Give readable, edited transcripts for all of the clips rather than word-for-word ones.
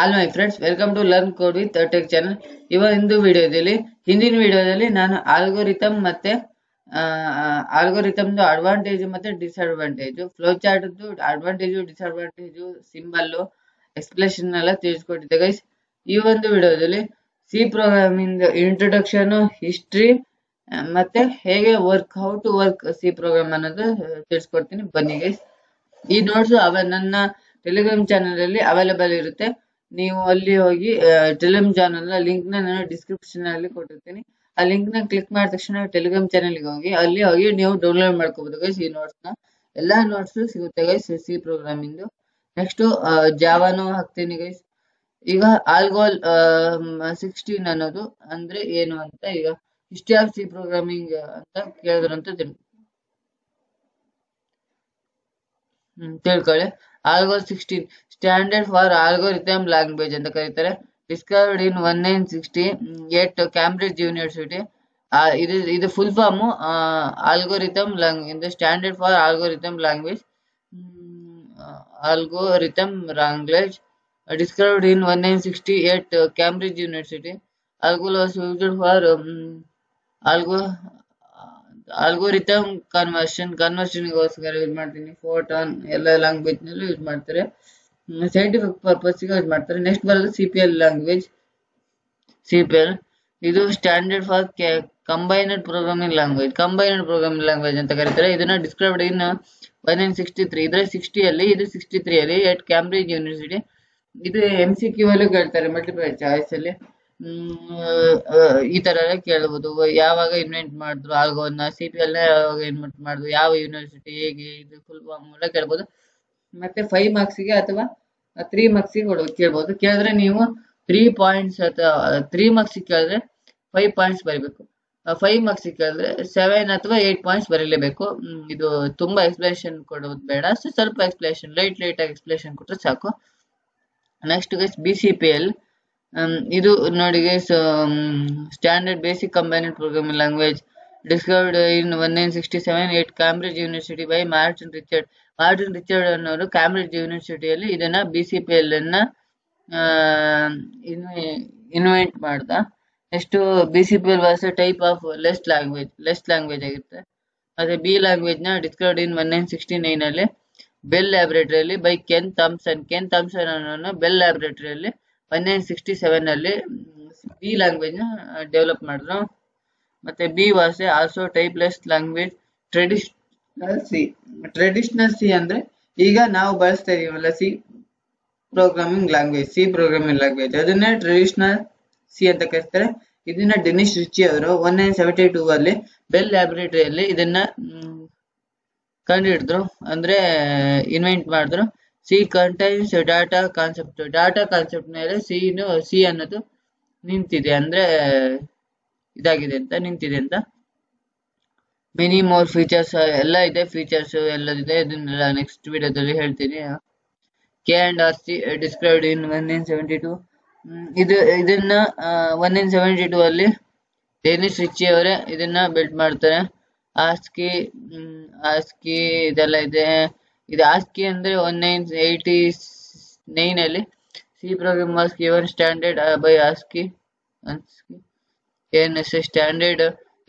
All my friends, welcome to learn code with tech channel. ಹಿಂದಿನ ವಿಡಿಯೋದಲ್ಲಿ ನಾನು algorithm ಮತ್ತೆ ಆಲ್ಗೋರಿಥಮ್ದು ಅಡ್ವಾಂಟೇಜ್ ಮತ್ತೆ disadvantage, flow chart advantage disadvantage, symbol explanation ಎಲ್ಲ ತಿಳಿಸ್ಕೊಟ್ಟಿದ್ದೆ ಗೈಸ್. ಈ ಒಂದು ವಿಡಿಯೋದಲ್ಲಿ ಸಿ ಪ್ರೋಗ್ರಾಮಿಂಗ್ ಇಂಟ್ರೊಡಕ್ಷನ್, ಹಿಸ್ಟ್ರಿ ಮತ್ತೆ ಹೇಗೆ how to work C program ಅನ್ನೋದು ತಿಳಿಸ್ಕೊಡ್ತೀನಿ. ಬನ್ನಿ ಗೈಸ್. ಈ ನೋಟ್ಸ್ ನನ್ನ ಟೆಲಿಗ್ರಾಮ್ ಚಾನಲ್ ಅಲ್ಲಿ ಅವೈಲೇಬಲ್ ಇರುತ್ತೆ. ನೀವು ಅಲ್ಲಿ ಹೋಗಿ ಟೆಲಿಗ್ರಾಮ್ ಚಾನಲ್ ಲಿಂಕ್ ನಾನು ಡಿಸ್ಕ್ರಿಪ್ಷನ್ ಅಲ್ಲಿ ಕೊಟ್ಟಿರ್ತೀನಿ. ಆ ಲಿಂಕ್ ನ ಕ್ಲಿಕ್ ಮಾಡಿದ ತಕ್ಷಣ ಟೆಲಿಗ್ರಾಮ್ ಚಾನಲ್ ಹೋಗಿ ಅಲ್ಲಿ ಹೋಗಿ ನೀವು ಡೌನ್ಲೋಡ್ ಮಾಡ್ಕೋಬಹುದು ಗೈಸ್. ಈ ನೋಟ್ಸ್ ನ ಎಲ್ಲಾ ನೋಟ್ಸ್ ಸಿಗುತ್ತೆ ಗೈಸ್ ಸಿ ಪ್ರೋಗ್ರಾಮಿಂಗ್. ನೆಕ್ಸ್ಟ್ ಜಾವಾನು ಹಾಕ್ತೀನಿ ಗೈಸ್. ಈಗ ಆಲ್ಗೋಲ್ 16 ಅನ್ನೋದು ಅಂದ್ರೆ ಏನು ಅಂತ, ಈಗ ಹಿಸ್ಟ್ರಿ ಆಫ್ ಸಿ ಪ್ರೋಗ್ರಾಮಿಂಗ್ ಅಂತ ಕೇಳಿದ್ರಂತ ತಿಳ್ಕೊಳ್ಳಿ. Algo 16 standard for algorithm language ಅಂತ ಕರೀತಾರೆ. Discovered in 1968 Cambridge University. ಇದು full form algorithm language, standard for algorithm language. Discovered in 1968 Cambridge University. Algol was used for algorithm conversion ಗೋಸ್ಕರ use ಮಾಡ್ತೀನಿ. Photon ಎಲ್ಲ language ನಲ್ಲೂ ಯೂಸ್ ಮಾಡ್ತಾರೆ, scientific purpose use ಮಾಡ್ತಾರೆ. Next ಬರೋದು CPL ಲ್ಯಾಂಗ್ವೇಜ್. CPL ಇದು standard for combined programming language ಅಂತ ಕರೀತಾರೆ. ಇದನ್ನ ಡಿಸ್ಕ್ರೈಬ್ಡ್ ಇನ್ 1963. ಇದ್ರೆ 60 ಅಲ್ಲಿ, ಇದು 63 ಅಲ್ಲಿ ಎಟ್ ಕ್ಯಾಂಬ್ರಿಡ್ಜ್ ಯೂನಿವರ್ಸಿಟಿ. ಇದು MCQ ಅಲ್ಲೂ ಕೇಳ್ತಾರೆ, ಮಲ್ಟಿಪಲ್ ಚಾಯ್ಸ್ ಅಲ್ಲಿ. ಈ ತರ ಎಲ್ಲ ಕೇಳಬಹುದು. ಯಾವಾಗ ಇನ್ವೆಂಟ್ ಮಾಡಿದ್ರು ಆಲ್ಗೋನ, CPL ನ ಯಾವಾಗ ಇನ್ವೆಂಟ್ ಮಾಡಿದ್ರು, ಯಾವ ಯೂನಿವರ್ಸಿಟಿ, ಹೇಗೆ, ಇದು ಫುಲ್ ಫಾರ್ಮ್ ಎಲ್ಲ ಕೇಳ್ಬೋದು. ಮತ್ತೆ 5 ಮಾರ್ಕ್ಸ್ಗೆ ಅಥವಾ 3 ಮಾರ್ಕ್ಸ್ಗೆ ಕೇಳ್ಬೋದು. ಕೇಳಿದ್ರೆ ನೀವು 3 ಪಾಯಿಂಟ್ಸ್ ಅಥವಾ 3 ಮಾರ್ಕ್ಸ್ ಕೇಳಿದ್ರೆ 5 ಪಾಯಿಂಟ್ಸ್ ಬರೀಬೇಕು. 5 ಮಾರ್ಕ್ಸ್ ಕೇಳಿದ್ರೆ 7 ಅಥವಾ 8 ಪಾಯಿಂಟ್ಸ್ ಬರೀಲೇಬೇಕು. ಇದು ತುಂಬಾ ಎಕ್ಸ್ಪ್ಲೇಷನ್ ಕೊಡೋದು ಬೇಡ, ಸ್ವಲ್ಪ ಎಕ್ಸ್ಪ್ಲೇಷನ್, ಲೈಟ್ ಆಗಿ ಎಕ್ಸ್ಪ್ಲೇಷನ್ ಕೊಟ್ರೆ ಸಾಕು. Next guys BCPL. ಇದು ನೋಡಿ guys, standard basic combined programming language. Discovered in 1967 at Cambridge University by Martin Richard ಅನ್ನೋರು ಕ್ಯಾಂಬ್ರಿಡ್ಜ್ ಯೂನಿವರ್ಸಿಟಿಯಲ್ಲಿ ಇದನ್ನ BCPL ಅನ್ನ ಇನ್ವೆಂಟ್ ಮಾಡ್ದ. Next BCPL was a type of less language ಆಗಿರುತ್ತೆ. ಮತ್ತೆ B ಲ್ಯಾಂಗ್ವೇಜ್ ನ ಡಿಸ್ಕವರ್ಡ್ ಇನ್ 1969 ಅಲ್ಲಿ ಬೆಲ್ ಲ್ಯಾಬೊರೇಟರಿಯಲ್ಲಿ ಬೈ ಕೆನ್ ಥಾಮ್ಸನ್ ಅನ್ನೋನು ಬೆಲ್ ಲ್ಯಾಬೊರೇಟರಿಯಲ್ಲಿ 1967 ಅಲ್ಲಿ B ಲ್ಯಾಂಗ್ವೇಜ್ ನ ಡೆವಲಪ್ ಮಾಡಿದ್ರು. ಮತ್ತೆ B was also typeless language. Traditional C ಅಂದ್ರೆ ಈಗ ನಾವು ಬಳಸ್ತಾ ಇದೀವಲ್ಲ ಸಿ ಪ್ರೋಗ್ರಾಮಿಂಗ್ ಲ್ಯಾಂಗ್ವೇಜ್, ಅದನ್ನೇ ಟ್ರೆಡಿಷನಲ್ ಸಿ ಅಂತ ಕರೀತಾರೆ. ಇದನ್ನ ಡೆನಿಸ್ ರಿಚಿ ಅವರು 1972 ಅಲ್ಲಿ ಬೆಲ್ ಲ್ಯಾಬೊರೇಟರಿಯಲ್ಲಿ ಇದನ್ನ ಕಂಡುಹಿಡಿದ್ರು, ಅಂದ್ರೆ ಇನ್ವೆಂಟ್ ಮಾಡಿದ್ರು. ಸಿ ಕಂಟೈನ್ಸ್ ಡಾಟಾ ಕಾನ್ಸೆಪ್ಟ್ ಮೇಲೆ ಸಿ ಅನ್ನೋದು ನಿಂತಿದೆ, ಅಂದ್ರೆ ಇದಾಗಿದೆ ಅಂತ, ನಿಂತಿದೆ ಅಂತ. ಮೆನಿ ಮೋರ್ ಫೀಚರ್ಸ್ ಎಲ್ಲ ಇದೆ, ಫೀಚರ್ಸ್ ಎಲ್ಲದಿದೆ, ಇದನ್ನೆಲ್ಲ ನೆಕ್ಸ್ಟ್ ವಿಡಿಯೋದಲ್ಲಿ ಹೇಳ್ತೀನಿ. K&RC ಡಿಸ್ಕ್ರೈಬ್ಡ್ ಇನ್ 1972. ಇದನ್ನ 1972 ಅಲ್ಲಿ ಡೆನಿಸ್ ರಿಚಿ ಅವರೇ ಇದನ್ನ ಬಿಲ್ಡ್ ಮಾಡ್ತಾರೆ. ಆಸ್ಕಿ ಇದೆಲ್ಲ ಇದೆ. ಇದು ಆಸ್ಕಿ ಅಂದ್ರೆ 1989 ಅಲ್ಲಿ C program was given standard by ASCII. ANSI standard.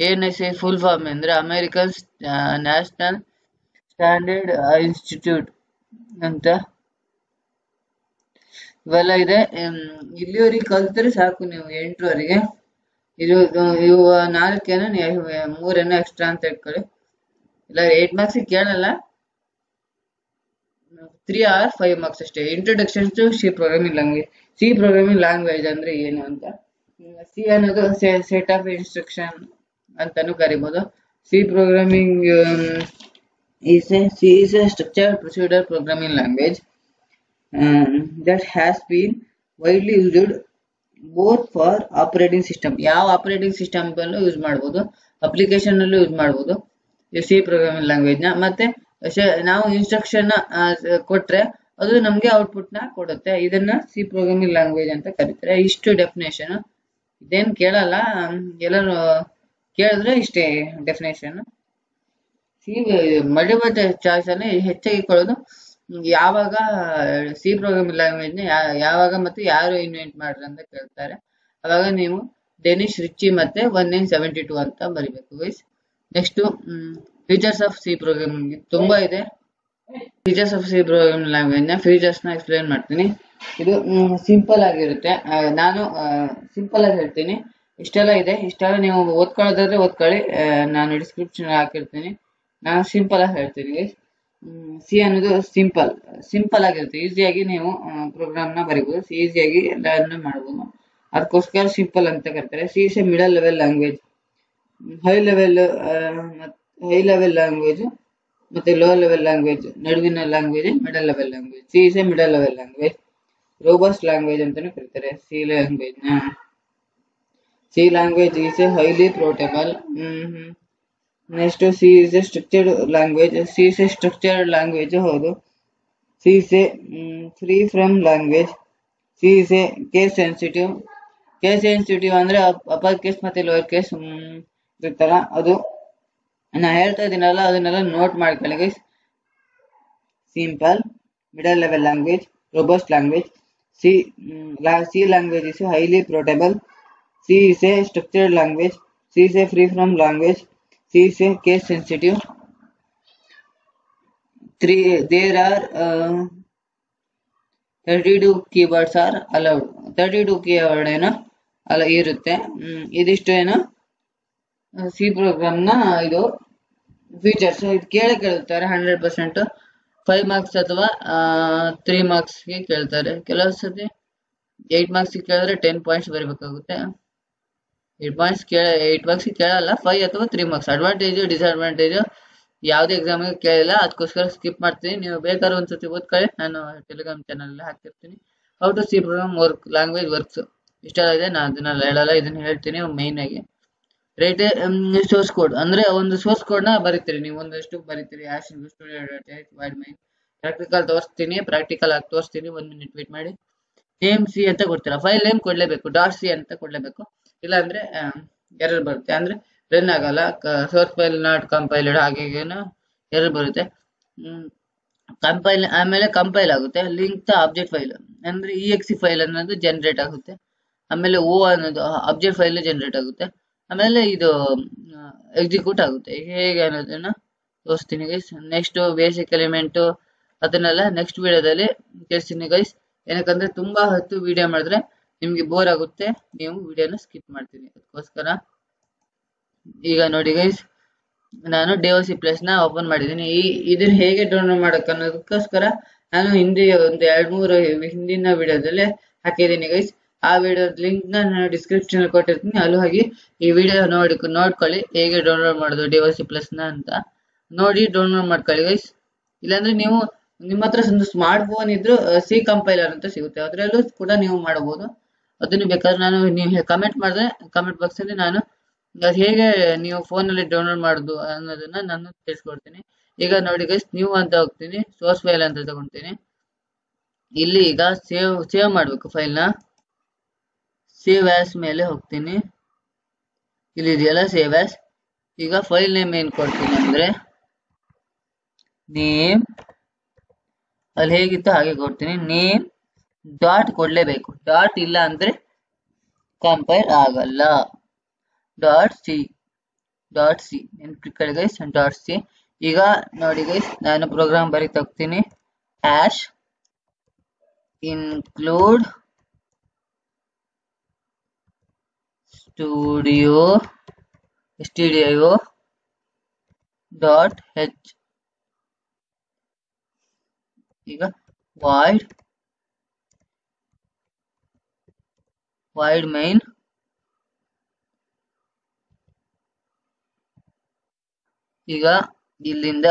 ANSI full form ಅಂದ್ರೆ ಅಮೆರಿಕನ್ ನ್ಯಾಷನಲ್ ಸ್ಟ್ಯಾಂಡರ್ಡ್ ಇನ್ಸ್ಟಿಟ್ಯೂಟ್ ಅಂತ. ಇವೆಲ್ಲ ಇದೆ. ಇಲ್ಲಿವರೆಗೆ ಕಲ್ತ್ರೆ ಸಾಕು ನೀವು 8ರವರೆಗೆ. ಇವು 4 ನೀವು 3 ಎಕ್ಸ್ಟ್ರಾ ಅಂತ ಇಟ್ಕೊಳ್ಳಿ. ಇಲ್ಲ 8 ಮಾರ್ಕ್ಸ್ ಕೇಳಲ್ಲ, 3 or 5 ಮಾರ್ಕ್ಸ್ ಅಷ್ಟೇ. Introduction to C programming language ಅಂದ್ರೆ ಏನು ಅಂತ. ಸಿ ಅನ್ನೋದು ಸೆಟ್ ಆಫ್ ಇನ್ಸ್ಟ್ರಕ್ಷನ್ ಅಂತಾನು ಕರಿಬಹುದು. C programming is a structured procedure programming language that has been widely used both for operating system. ಯಾವ ಆಪರೇಟಿಂಗ್ ಸಿಸ್ಟಮ್ ಅಲ್ಲೂ ಯೂಸ್ ಮಾಡಬಹುದು, ಅಪ್ಲಿಕೇಶನ್ ಅಲ್ಲೂ ಯೂಸ್ ಮಾಡಬಹುದು ಸಿ ಪ್ರೋಗ್ರಾಮಿಂಗ್ ಲ್ಯಾಂಗ್ವೇಜ್ ನ. ಮತ್ತೆ ನಾವು ಇನ್ಸ್ಟ್ರಕ್ಷನ್ ಕೊಟ್ರೆ ಅದು ನಮ್ಗೆ ಔಟ್ಪುಟ್ ನ ಕೊಡುತ್ತೆ. ಇದನ್ನ ಸಿ ಪ್ರೋಗ್ರಾಮಿಂಗ್ ಲ್ಯಾಂಗ್ವೇಜ್ ಅಂತ ಕರೀತಾರೆ. ಇಷ್ಟು ಡೆಫಿನೇಷನ್, ಇದೇನ್ ಕೇಳಲ್ಲ, ಎಲ್ಲರೂ ಕೇಳಿದ್ರೆ ಇಷ್ಟೇ ಡೆಫಿನೇಷನ್. ಸಿ ಮಲ್ಟಿಪಲ್ ಚಾಯ್ಸ್ ಅಲ್ಲಿ ಹೆಚ್ಚಾಗಿ ಕೊಡೋದು ಯಾವಾಗ ಸಿ ಪ್ರೋಗ್ರಾಮಿಂಗ್ ಲ್ಯಾಂಗ್ವೇಜ್ನ ಯಾವಾಗ ಮತ್ತು ಯಾರು ಇನ್ವೆಂಟ್ ಮಾಡ್ರಿ ಅಂತ ಕೇಳ್ತಾರೆ. ಅವಾಗ ನೀವು ಡೆನಿಶ್ ರಿಚಿ ಮತ್ತೆ 1972 ಅಂತ ಬರಿಬೇಕು guys. Next features of C programming ತುಂಬಾ ಇದೆ. Features of C programming language ನ ಫೀಚರ್ಸ್ ನ ಎಕ್ಸ್ಪ್ಲೇನ್ ಮಾಡ್ತೀನಿ. ಇದು ಸಿಂಪಲ್ ಆಗಿರುತ್ತೆ. ನಾನು ಸಿಂಪಲ್ ಆಗಿ ಹೇಳ್ತೀನಿ. ಇಷ್ಟೆಲ್ಲ ಇದೆ, ಇಷ್ಟೆಲ್ಲ ನೀವು ಓದ್ಕೊಳ್ಳೋದಾದ್ರೆ ಓದ್ಕೊಳ್ಳಿ. ನಾನು ಡಿಸ್ಕ್ರಿಪ್ಷನ್ ಹಾಕಿರ್ತೀನಿ. ನಾನು ಸಿಂಪಲ್ ಆಗಿ ಹೇಳ್ತೀನಿ ಗೈಸ್. ಸಿ ಅನ್ನೋದು ಸಿಂಪಲ್ ಆಗಿರುತ್ತೆ. ಈಸಿಯಾಗಿ ನೀವು ಪ್ರೋಗ್ರಾಮ್ನ ಬರೀಬಹುದು, ಈಸಿಯಾಗಿ ಎಲ್ಲಾನು ಮಾಡ್ಬೋದು. ಅದಕ್ಕೋಸ್ಕರ ಸಿಂಪಲ್ ಅಂತ ಕರೀತಾರೆ. C is a middle level language. High level language ಮತ್ತೆ ಲೋ ಲೆವೆಲ್ ಲ್ಯಾಂಗ್ವೇಜ್, ನಡುವಿನ language middle level language. C is a middle level language. Robust language ಅಂತಾನು ಕರೀತಾರೆ ಸಿ ಲ್ಯಾಂಗ್ವೇಜ್ ನ. C language is a highly portable. Next C is a structured language. C is a structured language ಹೌದು. C is a free from language. C is a case sensitive. Case sensitive ಅಂದ್ರೆ upper case ಮತ್ತೆ lower case ಇರುತ್ತಲ್ಲ ಅದು. ನಾ ಹೇಳ್ತಾ ಇದೀನಲ್ಲ ಅದನ್ನೆಲ್ಲ note ಮಾಡ್ಕೊಳ್ಳಿ guys. Simple, middle level language, robust language. C language is highly portable. C is a structured language. C is a free from language. C is a case sensitive. There are 32 keywords are allowed. 32 keyword ಏನೋ ಅಲ್ಲ ಇರುತ್ತೆ. ಇದಿಷ್ಟು ಏನೋ C program ನ ಇದು features. ಇದು ಕೇಳ್ತಾರೆ 100%. 5 marks ಅಥವಾ 3 ಮಾರ್ಕ್ಸ್ಗೆ ಕೇಳ್ತಾರೆ. ಕೆಲವು ಸತಿ 8 ಮಾರ್ಕ್ಸ್ ಕೇಳಿದ್ರೆ 10 ಪಾಯಿಂಟ್ಸ್ ಬರೀಬೇಕಾಗುತ್ತೆ. 8 ಮಾರ್ಕ್ಸ್ ಕೇಳಲ್ಲ, 5 ಅಥವಾ 3 ಮಾರ್ಕ್ಸ್. ಅಡ್ವಾಂಟೇಜ್ ಡಿಸ್ಅಡ್ವಾಂಟೇಜ್ ಯಾವುದೇ ಎಕ್ಸಾಮ್ಗೆ ಕೇಳಿಲ್ಲ, ಅದಕ್ಕೋಸ್ಕರ ಸ್ಕಿಪ್ ಮಾಡ್ತೀನಿ. ನೀವು ಬೇಕಾದ್ರೆ ಒಂದ್ಸತಿ ಓದ್ಕೊಳ್ಳಿ, ನಾನು ಟೆಲಿಗ್ರಾಮ್ ಚಾನಲ್ ಹಾಕಿರ್ತೀನಿ. How to C program language works. ಇಷ್ಟೆಲ್ಲ ಇದೆ, ನಾನು ಅದನ್ನೆಲ್ಲ ಹೇಳಲ್ಲ, ಇದನ್ನ ಹೇಳ್ತೀನಿ ಮೈನ್ ಆಗಿ. ರೈಟ್ ಸೋರ್ಸ್ ಕೋಡ್ ಅಂದ್ರೆ ಒಂದು ಸೋರ್ಸ್ ಕೋಡ್ ನ ಬರೀತೀರಿ ನೀವು, ಒಂದಷ್ಟು ಬರೀತೀರಿ. ಪ್ರಾಕ್ಟಿಕಲ್ ಆಗಿ ತೋರಿಸ್ತೀನಿ. 1 ಮಿನಿಟ್ ವೇಟ್ ಮಾಡಿ. ನೇಮ್ ಸಿ ಅಂತ ಕೊಡ್ತೀರಾ, ಫೈಲ್ ನೇಮ್ ಕೊಡ್ಲೇಬೇಕು, .c ಅಂತ ಕೊಡ್ಲೇಬೇಕು. ಇಲ್ಲ ಅಂದ್ರೆ ಎರರ್ ಬರುತ್ತೆ, ಅಂದ್ರೆ ರನ್ ಆಗಲ್ಲ. ಸೋರ್ಸ್ ಫೈಲ್ ನಾಟ್ ಕಂಪೈಲ್ಡ್ ಹಾಗೆ ಎರರ್ ಬರುತ್ತೆ. ಆಮೇಲೆ ಕಂಪೈಲ್ ಆಗುತ್ತೆ. ಲಿಂಕ್ ಆಬ್ಜೆಕ್ಟ್ ಫೈಲ್ ಅಂದ್ರೆ exe ಫೈಲ್ ಅನ್ನೋದು ಜನರೇಟ್ ಆಗುತ್ತೆ. ಆಮೇಲೆ ಓ ಅನ್ನೋದು ಆಬ್ಜೆಕ್ಟ್ ಫೈಲ್ ಜನರೇಟ್ ಆಗುತ್ತೆ. ಆಮೇಲೆ ಇದು ಎಕ್ಸಿಕ್ಯೂಟ್ ಆಗುತ್ತೆ. ಹೇಗೆ ಅನ್ನೋದನ್ನ ತೋರಿಸ್ತೀನಿ ಗೈಸ್. ನೆಕ್ಸ್ಟ್ ಬೇಸಿಕ್ ಎಲಿಮೆಂಟ್ ಅದನ್ನೆಲ್ಲ ನೆಕ್ಸ್ಟ್ ವಿಡಿಯೋದಲ್ಲಿ ತಿಳಿಸ್ತೀನಿ ಗೈಸ್. ಏನಕ್ಕಂದ್ರೆ ತುಂಬಾ ಹೊತ್ತು ವಿಡಿಯೋ ಮಾಡಿದ್ರೆ ನಿಮ್ಗೆ ಬೋರ್ ಆಗುತ್ತೆ, ನೀವು ವಿಡಿಯೋನ ಸ್ಕಿಪ್ ಮಾಡ್ತೀನಿ. ಅದಕ್ಕೋಸ್ಕರ ಈಗ ನೋಡಿ ಗೈಸ್, ನಾನು DevOps ನ ಓಪನ್ ಮಾಡಿದ್ದೀನಿ. ಇದನ್ನ ಹೇಗೆ ಡೌನ್ಲೋಡ್ ಮಾಡಕ್ ಅನ್ನೋದಕ್ಕೋಸ್ಕರ ನಾನು ಹಿಂದೆ ಒಂದು 2-3 ಹಿಂದಿನ ವಿಡಿಯೋದಲ್ಲಿ ಹಾಕಿದ್ದೀನಿ ಗೈಸ್. ಆ ವಿಡಿಯೋದ ಲಿಂಕ್ ನಾನು ಡಿಸ್ಕ್ರಿಪ್ಷನ್ ಅಲ್ಲಿ ಕೊಟ್ಟಿರ್ತೀನಿ, ಅಲ್ಲಿ ಹೋಗಿ ಈ ವಿಡಿಯೋ ನೋಡ್ಕೊಳ್ಳಿ ಹೇಗೆ ಡೌನ್ಲೋಡ್ ಮಾಡೋದು DevOps ನ ಅಂತ ನೋಡಿ ಡೌನ್ಲೋಡ್ ಮಾಡ್ಕೊಳ್ಳಿ ಗೈಸ್. ಇಲ್ಲಾಂದ್ರೆ ನೀವು ನಿಮ್ಮ ಹತ್ರ ಒಂದು ಸ್ಮಾರ್ಟ್ ಫೋನ್ ಇದ್ರು ಸಿ ಕಂಪೈಲರ್ ಅಂತ ಸಿಗುತ್ತೆ, ಅದರಲ್ಲೂ ಕೂಡ ನೀವು ಮಾಡಬಹುದು. ಅದನ್ನು ಬೇಕಾದ್ರೆ ನೀವು ಕಮೆಂಟ್ ಮಾಡಿದ್ರೆ ಕಮೆಂಟ್ ಬಾಕ್ಸ್ ಅಲ್ಲಿ ನಾನು ಹೇಗೆ ನೀವು ಫೋನ್ ಅಲ್ಲಿ ಡೌನ್ಲೋಡ್ ಮಾಡುದು ಅನ್ನೋದನ್ನ ನಾನು ತಿಳಿಸ್ಕೊಡ್ತೀನಿ. ಈಗ ನೋಡಿ ಗೈಸ್, ನ್ಯೂ ಅಂತ ಹೋಗ್ತೀನಿ, ಸೋರ್ಸ್ ಫೈಲ್ ಅಂತ ತಗೊಂತೀನಿ. ಇಲ್ಲಿ ಈಗ ಸೇವ್ ಮಾಡ್ಬೇಕು ಫೈಲ್ ನ. ಸೇವ್ ಆಸ್ ಮೇಲೆ ಹೋಗ್ತೀನಿ, ಇಲ್ಲಿ ಇದೆಯಲ್ಲ ಸೇವ್ ಆಸ್. ಈಗ ಫೈಲ್ ನೇಮ್ ಏನ್ ಕೊಡ್ತೀನಿ ಅಂದ್ರೆ ನೇಮ್, ಅಲ್ಲಿ ಹೇಗಿತ್ತು ಹಾಗೆ ಕೊಡ್ತೀನಿ. ನೇಮ್ ಡಾಟ್ ಕೊಡ್ಲೇಬೇಕು, ಡಾಟ್ ಇಲ್ಲ ಅಂದ್ರೆ ಕಂಪೈಲ್ ಆಗಲ್ಲ. .c ನೆನ್ಪಿಟ್ಕೊಳ್ಳಿ ಗೈಸ್, .c. ಈಗ ನೋಡಿ ಗೈಸ್, ನಾನು ಪ್ರೋಗ್ರಾಮ್ ಬರೀತಾ ಹೋಗ್ತೀನಿ. Hash include stdio .h. ಈಗ void main ಈಗ ಇಲ್ಲಿಂದ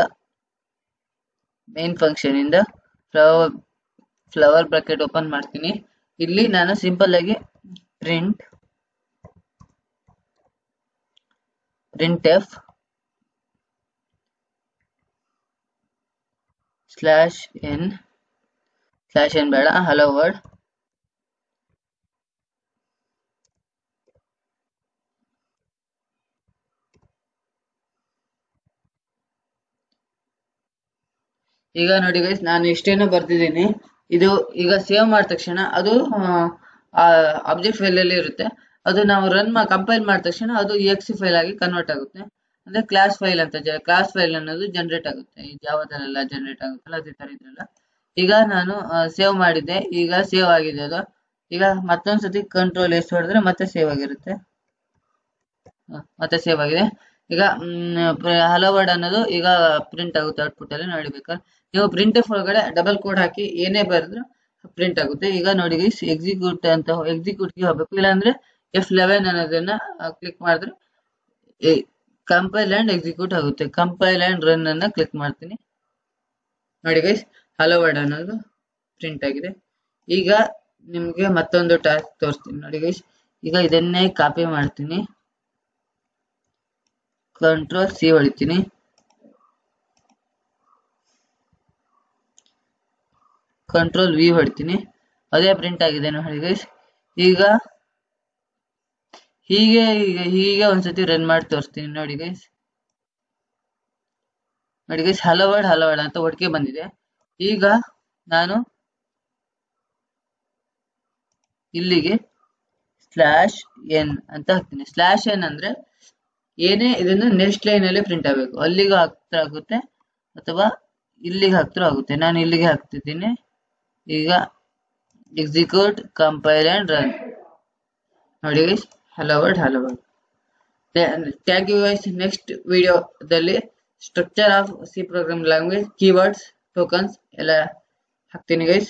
ಮೇನ್ ಫಂಕ್ಷನ್ ಇಂದ ಫ್ಲವರ್ ಬ್ರಾಕೆಟ್ ಓಪನ್ ಮಾಡ್ತೀನಿ. ಇಲ್ಲಿ ನಾನು ಸಿಂಪಲ್ ಆಗಿ printf /n ಬೇಡ, hello world ಈಗ ನೋಡಿ ಗೈಸ್, ನಾನು ಇಷ್ಟೇನೋ ಬರ್ತಿದ್ದೀನಿ. ಇದು ಈಗ ಸೇವ್ ಮಾಡಿದ ತಕ್ಷಣ ಅದು ಆಬ್ಜೆಕ್ಟ್ ಫೈಲ್ ಅಲ್ಲಿ ಇರುತ್ತೆ. ಅದು ನಾವು ಕಂಪೈಲ್ ಮಾಡಿದ ತಕ್ಷಣ ಅದು exe ಫೈಲ್ ಆಗಿ ಕನ್ವರ್ಟ್ ಆಗುತ್ತೆ. ಅಂದ್ರೆ ಕ್ಲಾಸ್ ಫೈಲ್ ಅಂತ, ಕ್ಲಾಸ್ ಫೈಲ್ ಅನ್ನೋದು ಜನರೇಟ್ ಆಗುತ್ತೆ. ಈ ಜಾವಾದಲ್ಲೆಲ್ಲ ಜನರೇಟ್ ಆಗುತ್ತಲ್ಲ ಅದೇ ತರ ಇದ್ರಲ್ಲ. ಈಗ ನಾನು ಸೇವ್ ಮಾಡಿದ್ದೆ, ಈಗ ಸೇವ್ ಆಗಿದೆ ಅದು. ಈಗ ಮತ್ತೊಂದ್ಸತಿ ಕಂಟ್ರೋಲ್ ಎಸ್ ಹೊಡೆದ್ರೆ ಮತ್ತೆ ಸೇವ್ ಆಗಿರುತ್ತೆ. ಮತ್ತೆ ಸೇವ್ ಆಗಿದೆ. ಈಗ ಹಲೋ ವರ್ಡ್ ಅನ್ನೋದು ಈಗ ಪ್ರಿಂಟ್ ಆಗುತ್ತೆ ಔಟ್ಪುಟ್ ಅಲ್ಲಿ. ನೋಡಿ ಬೇಕಾದ್ರೆ ನೀವು ಪ್ರಿಂಟ್ ಒಳಗಡೆ ಡಬಲ್ ಕೋಡ್ ಹಾಕಿ ಏನೇ ಬರೆದ್ರು ಪ್ರಿಂಟ್ ಆಗುತ್ತೆ. ಈಗ ನೋಡಿ ಗೈಸ್, ಎಕ್ಸಿಕ್ಯೂಟ್ ಅಂತ ಎಕ್ಸಿಕ್ಯೂಟ್ಗೆ ಹೋಗ್ಬೇಕು. ಇಲ್ಲಾಂದ್ರೆ F11 ಅನ್ನೋದನ್ನ ಕ್ಲಿಕ್ ಮಾಡಿದ್ರೆ ಕಂಪೈಲ್ ಅಂಡ್ ಎಕ್ಸಿಕ್ಯೂಟ್ ಆಗುತ್ತೆ. ಕಂಪೈಲ್ ಅಂಡ್ ರನ್ ಅನ್ನ ಕ್ಲಿಕ್ ಮಾಡ್ತೀನಿ. ನೋಡಿ ಗೈಸ್, ಹಲೋ ವರ್ಡ್ ಅನ್ನೋದು ಪ್ರಿಂಟ್ ಆಗಿದೆ. ಈಗ ನಿಮ್ಗೆ ಮತ್ತೊಂದು ಟಾಸ್ಕ್ ತೋರಿಸ್ತೀನಿ. ನೋಡಿ ಗೈಸ್, ಈಗ ಇದನ್ನೇ ಕಾಪಿ ಮಾಡ್ತೀನಿ, ಕಂಟ್ರೋಲ್ ಸಿ ಹೊಡಿತೀನಿ, ಕಂಟ್ರೋಲ್ ವಿ ಹೊಡಿತೀನಿ. ಅದೇ ಪ್ರಿಂಟ್ ಆಗಿದೆ ನೋಡಿ ಗೈಸ್. ಈಗ ಹೀಗೆ ಒಂದ್ಸತಿ ರನ್ ಮಾಡಿ ತೋರಿಸ್ತೀನಿ. ನೋಡಿ ಗೈಸ್, ಹಲೋ ವರ್ಡ್ ಅಂತ ಒಟ್ಟಿಗೆ ಬಂದಿದೆ. ಈಗ ನಾನು ಇಲ್ಲಿಗೆ /n ಅಂತ ಹಾಕ್ತೀನಿ. /n ಅಂದ್ರೆ ಏನೇ ಇದನ್ನು ನೆಕ್ಸ್ಟ್ ಲೈನ್ ಅಲ್ಲಿ ಪ್ರಿಂಟ್ ಆಗಬೇಕು. ಅಲ್ಲಿಗೆ ಹಾಕ್ತಾ ಆಗುತ್ತೆ ಅಥವಾ ಇಲ್ಲಿಗೆ ಹಾಕ್ತಾ ಆಗುತ್ತೆ. ನಾನು ಇಲ್ಲಿಗೆ ಹಾಕ್ತಿದ್ದೀನಿ. ಈಗ ಎಕ್ಸಿಕ್ಯೂಟ್, ಕಂಪೈಲ್ ಅಂಡ್ ರನ್. ನೋಡಿ guys, hello word. Thank you guys. Next ವಿಡಿಯೋದಲ್ಲಿ structure of C program language, keywords, tokens ಎಲ್ಲ ಹಾಕ್ತೀನಿ ಗೈಸ್.